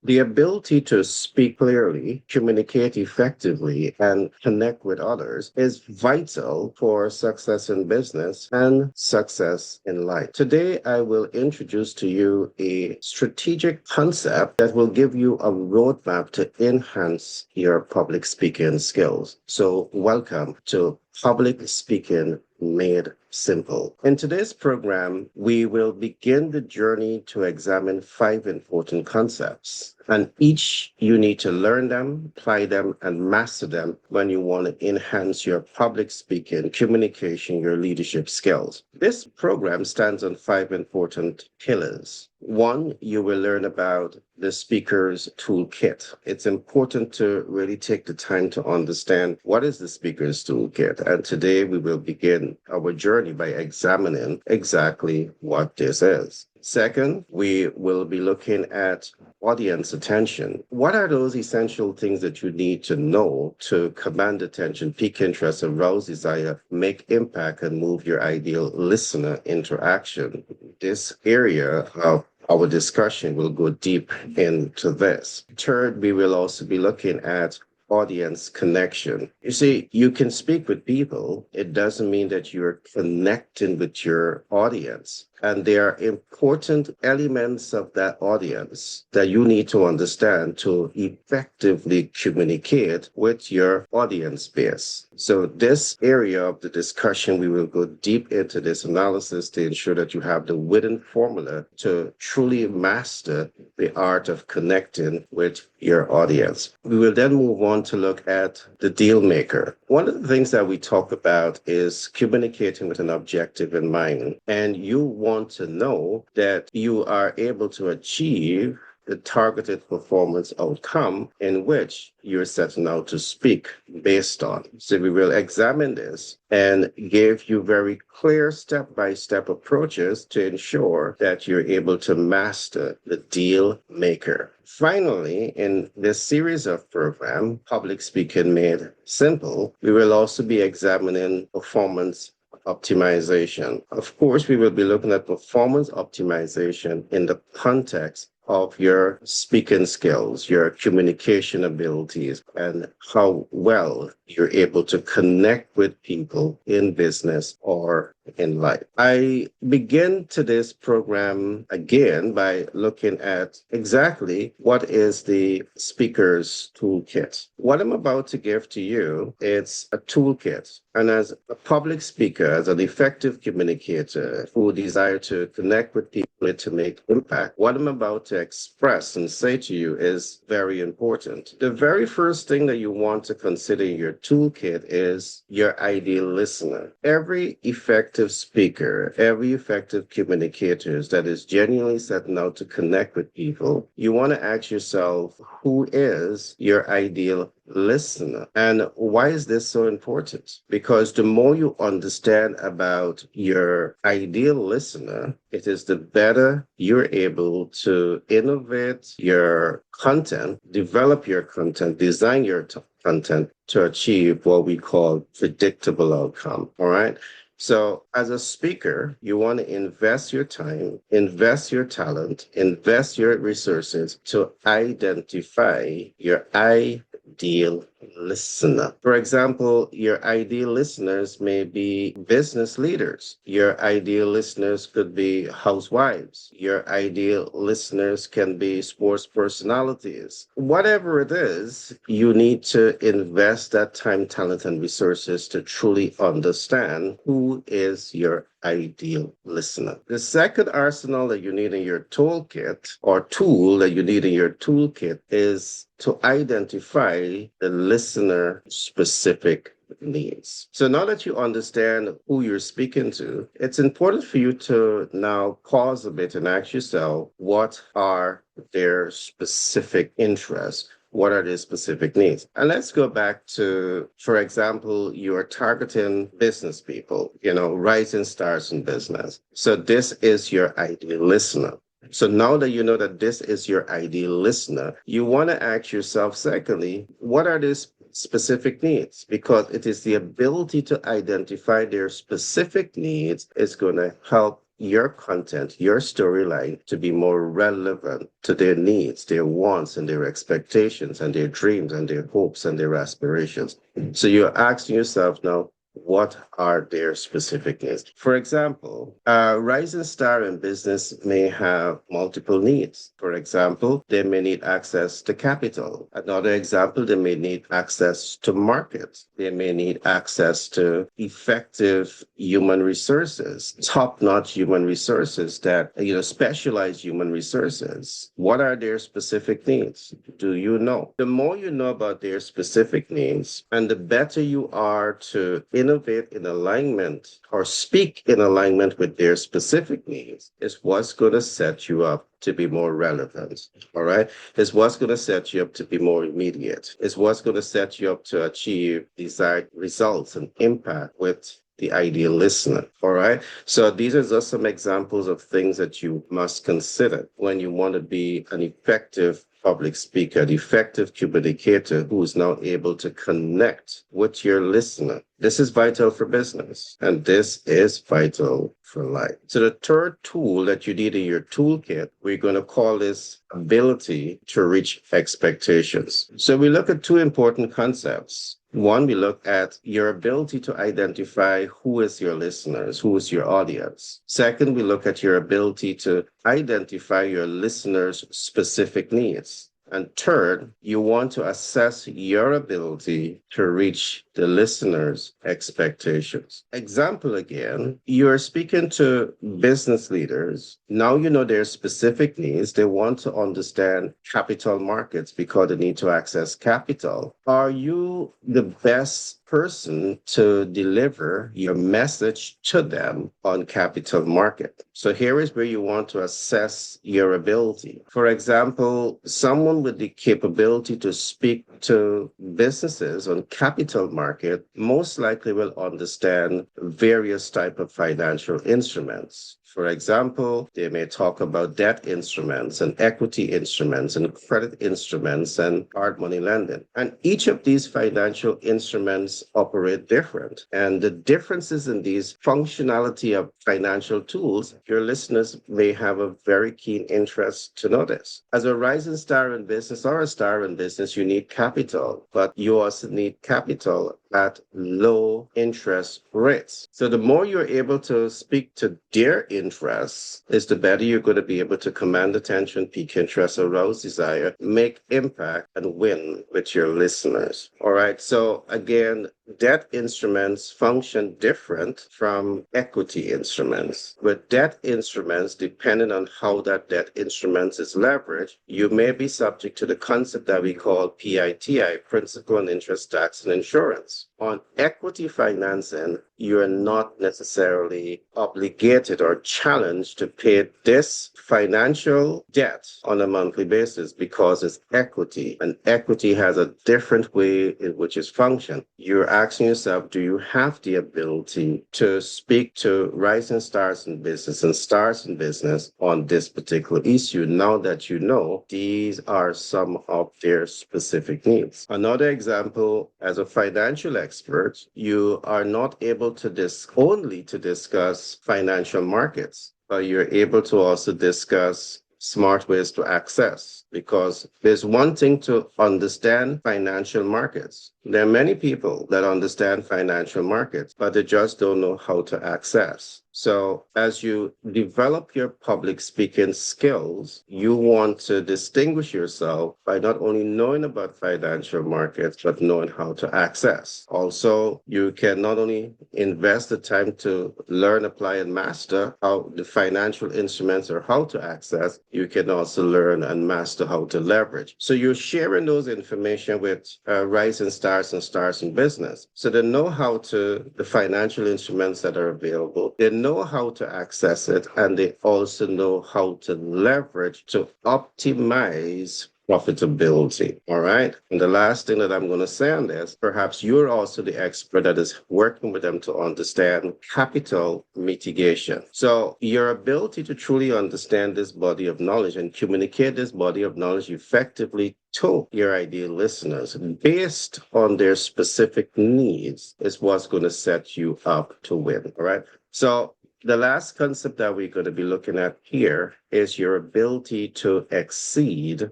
The ability to speak clearly, communicate effectively, and connect with others is vital for success in business and success in life. Today, I will introduce to you a strategic concept that will give you a roadmap to enhance your public speaking skills. So, welcome to Public Speaking Made Simple. In today's program, we will begin the journey to examine five important concepts. And each you need to learn them, apply them, and master them when you want to enhance your public speaking, communication, your leadership skills. This program stands on five important pillars. One, you will learn about the speaker's toolkit. It's important to really take the time to understand what is the speaker's toolkit. And today we will begin our journey by examining exactly what this is. Second, we will be looking at audience attention. What are those essential things that you need to know to command attention, pique interest, arouse desire, make impact, and move your ideal listener into action? This area of our discussion will go deep into this. Third, we will also be looking at audience connection. You see, you can speak with people. It doesn't mean that you're connecting with your audience. And there are important elements of that audience that you need to understand to effectively communicate with your audience base. So this area of the discussion, we will go deep into this analysis to ensure that you have the written formula to truly master the art of connecting with your audience. We will then move on to look at the deal maker. One of the things that we talk about is communicating with an objective in mind. And you want to know that you are able to achieve the targeted performance outcome in which you're setting out to speak based on. So we will examine this and give you very clear step-by-step approaches to ensure that you're able to master the deal maker. Finally, in this series of program, Public Speaking Made Simple, we will also be examining performance optimization. Of course, we will be looking at performance optimization in the context of your speaking skills, your communication abilities, and how well you're able to connect with people in business or in life. I begin today's program again by looking at exactly what is the speaker's toolkit. What I'm about to give to you, it's a toolkit. And as a public speaker, as an effective communicator who desire to connect with people to make impact, what I'm about to express and say to you is very important. The very first thing that you want to consider in your toolkit is your ideal listener. Every effective speaker, every effective communicator that is genuinely setting out to connect with people, you want to ask yourself, who is your ideal listener? And why is this so important? Because the more you understand about your ideal listener, it is the better you're able to innovate your content, develop your content, design your content to achieve what we call predictable outcome. All right. So as a speaker, you want to invest your time, invest your talent, invest your resources to identify your ideal listener. For example, your ideal listeners may be business leaders. Your ideal listeners could be housewives. Your ideal listeners can be sports personalities. Whatever it is, you need to invest that time, talent, and resources to truly understand who is your ideal listener. The second arsenal that you need in your toolkit or tool that you need in your toolkit is to identify the listener specific needs. So now that you understand who you're speaking to, it's important for you to now pause a bit and ask yourself, what are their specific interests? What are their specific needs? And let's go back to, for example, you're targeting business people, rising stars in business. So this is your ideal listener. So now that you know that this is your ideal listener, you want to ask yourself, secondly, what are these specific needs? Because it is the ability to identify their specific needs is going to help your content, your storyline to be more relevant to their needs, their wants, and their expectations, and their dreams, and their hopes, and their aspirations. So you're asking yourself now, what are their specific needs? For example, a rising star in business may have multiple needs. For example, they may need access to capital. Another example, they may need access to markets. They may need access to effective human resources, top-notch human resources that, specialized human resources. What are their specific needs? Do you know? The more you know about their specific needs, and the better you are to innovate in alignment or speak in alignment with their specific needs, is what's going to set you up to be more relevant. All right. Is what's going to set you up to be more immediate. Is what's going to set you up to achieve desired results and impact with the ideal listener. All right. So these are just some examples of things that you must consider when you want to be an effective public speaker, an effective communicator who is now able to connect with your listener. This is vital for business, and this is vital for life. So the third tool that you need in your toolkit, we're going to call this ability to reach expectations. So we look at two important concepts. One, we look at your ability to identify who is your listeners, who is your audience. Second, we look at your ability to identify your listeners' specific needs. And third, you want to assess your ability to reach the listener's expectations. Example again, you're speaking to business leaders. Now you know their specific needs. They want to understand capital markets because they need to access capital. Are you the best person to deliver your message to them on capital market? So here is where you want to assess your ability. For example, someone with the capability to speak to businesses on capital market most likely will understand various type of financial instruments. For example, they may talk about debt instruments and equity instruments and credit instruments and hard money lending. And each of these financial instruments operate different. And the differences in these functionality of financial tools, your listeners may have a very keen interest to know this. As a rising star in business or a star in business, you need capital, but you also need capital at low interest rates. So the more you're able to speak to their interests, is the better you're going to be able to command attention, pique interest, arouse desire, make impact, and win with your listeners. All right. So again, debt instruments function different from equity instruments. With debt instruments, depending on how that debt instrument is leveraged, you may be subject to the concept that we call PITI, principal and interest tax and insurance. On equity financing, you're not necessarily obligated or challenged to pay this financial debt on a monthly basis because it's equity, and equity has a different way in which it's functioned. You're asking yourself, do you have the ability to speak to rising stars in business and stars in business on this particular issue now that you know these are some of their specific needs? Another example, as a financial expert, you are not able to only to discuss financial markets, but you're able to also discuss smart ways to access, because there's one thing to understand financial markets. There are many people that understand financial markets, but they just don't know how to access. So as you develop your public speaking skills, you want to distinguish yourself by not only knowing about financial markets, but knowing how to access. Also, you can not only invest the time to learn, apply, and master how the financial instruments or how to access, you can also learn and master how to leverage. So you're sharing those information with rising stars and stars in business. So they know how to, the financial instruments that are available, they know how to access it, and they also know how to leverage to optimize profitability. All right. And the last thing that I'm going to say on this, perhaps you're also the expert that is working with them to understand capital mitigation. So your ability to truly understand this body of knowledge and communicate this body of knowledge effectively to your ideal listeners based on their specific needs is what's going to set you up to win. All right. So The last concept that we're going to be looking at here is your ability to exceed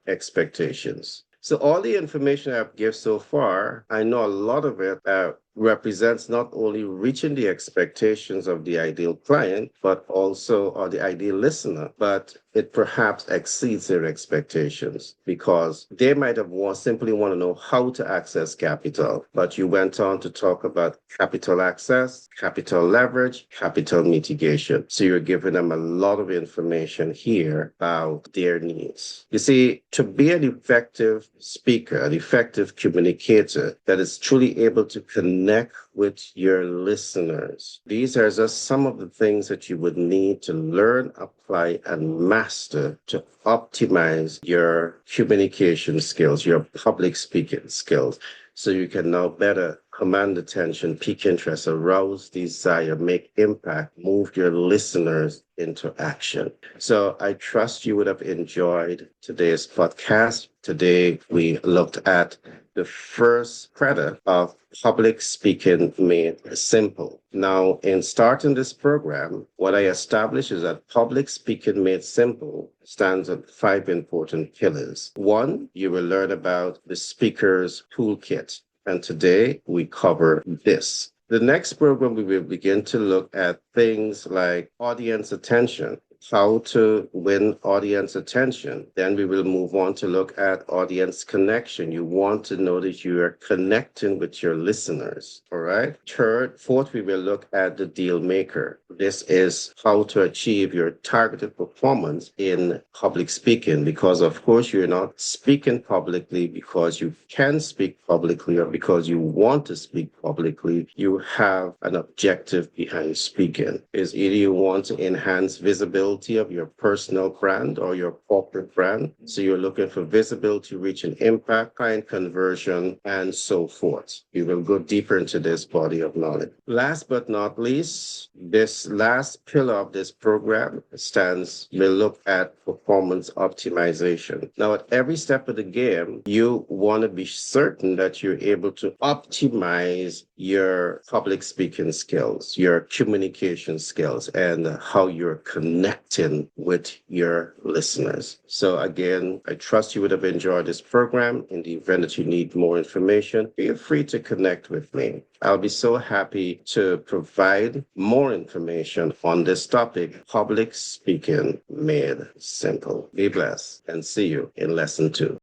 expectations. So all the information I've given so far, I know a lot of it represents not only reaching the expectations of the ideal client, but also or the ideal listener, but it perhaps exceeds their expectations because they might have simply want to know how to access capital, but you went on to talk about capital access, capital leverage, capital mitigation. So you're giving them a lot of information here about their needs. You see, to be an effective speaker, an effective communicator that is truly able to connect with your listeners. These are just some of the things that you would need to learn, apply, and master to optimize your communication skills, your public speaking skills, so you can now better command attention, pique interest, arouse desire, make impact, move your listeners into action. So I trust you would have enjoyed today's podcast. Today we looked at the first credit of public speaking made simple. Now, in starting this program, what I established is that public speaking made simple stands on 5 important pillars. One, you will learn about the speaker's toolkit. And today we cover this. The next program, we will begin to look at things like audience attention, how to win audience attention. Then we will move on to look at audience connection. You want to know that you are connecting with your listeners. All right. Fourth, we will look at the deal maker. This is how to achieve your targeted performance in public speaking, because of course you're not speaking publicly because you can speak publicly or because you want to speak publicly. You have an objective behind speaking. Is either you want to enhance visibility of your personal brand or your corporate brand. So you're looking for visibility, reach and impact, client conversion, and so forth. We will go deeper into this body of knowledge. Last but not least, this last pillar of this program we'll look at performance optimization. Now, at every step of the game, you want to be certain that you're able to optimize your public speaking skills, your communication skills, and how you're connecting with your listeners. So again, I trust you would have enjoyed this program. In the event that you need more information, feel free to connect with me. I'll be so happy to provide more information on this topic, public speaking made simple. Be blessed and see you in lesson 2.